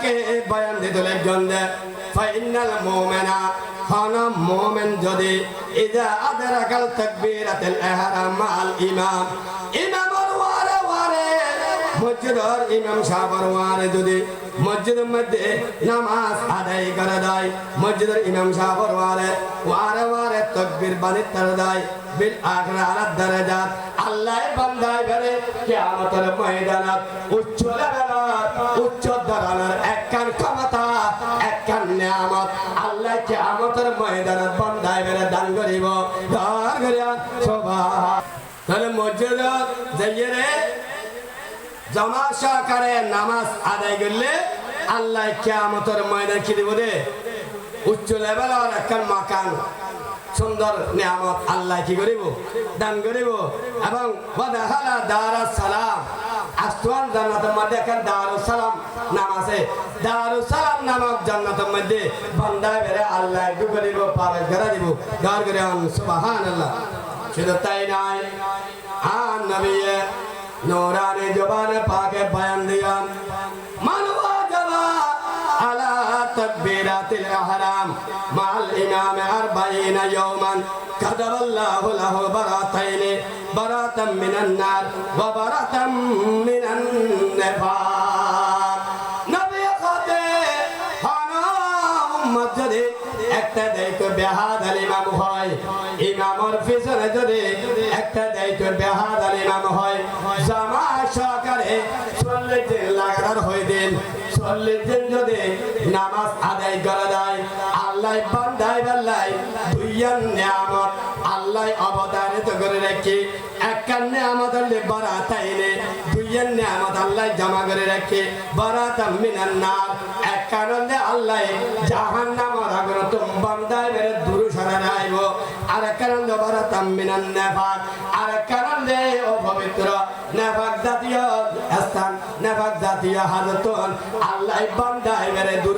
পাকে বয়ান দিতে গন্ধে ফাইনাল মুমিনা খানা মুমিন যদি ইজা আদরাকাল তাকবীরাতুল ইহরাম মাল ইমাম ইমামর ওয়ারে ওয়ারে মসজিদের ইমাম সাহেবের ওয়ারে যদি মসজিদের মধ্যে নামাজ আদায় করে দেয় মসজিদের ইমাম সাহেবের ওয়ারে ওয়ারে ওয়ারে তাকবীর বানিতে দেয় বিল আখরা আলা দারাজাত আল্লাহ বান্দায় করে কিয়ামতের ময়দানত উচ্চ লেভেলের উচ্চ ধরনের একখান ক্ষমতা একখান নিয়ামত আল্লাহ কিয়ামতের ময়দানত বান্দায় করে দান করিব দান করিয়া সুবহান তাহলে মসজিদত যাইয়ে জামা সহকারে নামাজ আদায় করলে আল্লাহ কিয়ামতের ময়দান কি দিব দে উচ্চ লেভেলের একখান মাকান সুন্দর নিয়ামত আল্লাহ কি করিব দান করিব এবং ওয়াদাহালা দারুস সালাম আসওয়ান জান্নাতের মধ্যে একখান দারুস সালাম নাম আছে দারুস সালাম নামক জান্নাতের মধ্যে বান্দা বেরে আল্লাহ কি করিব পাবে করে দিব গার করে সুবহানাল্লাহ শুধু তাই নয় আন নবী নূরানি জবানে পাকে বয়ান দিয়ান মানবা জবা আলা তাকবীরাতুল ইহরাম মাল ইমাম 40 ইয়াওমান কাদাবাল্লাহু লাহু বারাতাইনি বারাতাম মিনান নার ওয়া বারাতাম মিনান নিফাক নবী খাতে হানা উম্মত যদি একটা দায়িত্ব বেহাদাল ইমাম হয় ইমামর পিছনে যদি একটা দায়িত্ব বেহাদাল ইমাম হয় জামা সহকারে 40 দিন লাগাতার হয়ে দিন 40 দিন যদি নামাজ আদায় করা যায় আল্লাহ বান্দায় বাল্লাই দুইয়ান নিয়ামত আল্লাহ অবতারিত করে রাখি একখান নিয়ামত আল্লাহ বারাতাইনে দুইয়ান নিয়ামত আল্লাহ জমা করে রাখি বারাতাম মিনান নার একখান আল্লাহ জাহান্নামের আগুন তুম বান্দায় মেরে দূর সরা রাখব আর একখান বারাতাম মিনান নিফাক আর একখান অপবিত্র নিফাক জাতীয় স্থান নিফাক জাতীয় হাজতন আল্লাহ বান্দায় মেরে দূর